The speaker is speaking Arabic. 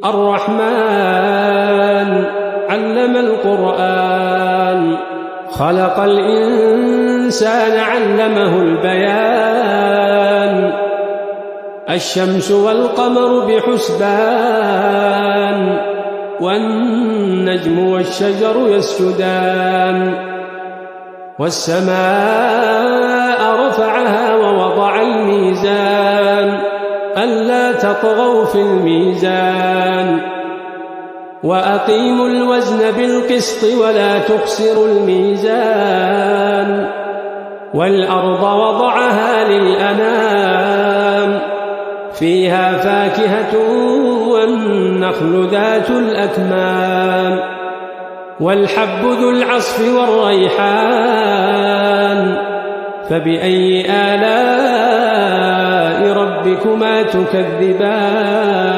الرحمن علم القرآن خلق الإنسان علمه البيان الشمس والقمر بحسبان والنجم والشجر يسجدان والسماء رفعها ووضع الميزان ألا تطغوا في الميزان وأقيموا الوزن بالقسط ولا تخسروا الميزان والأرض وضعها للأنام فيها فاكهة والنخل ذات الأكمام والحب ذو العصف والريحان فبأي آلاء ربكما تكذبان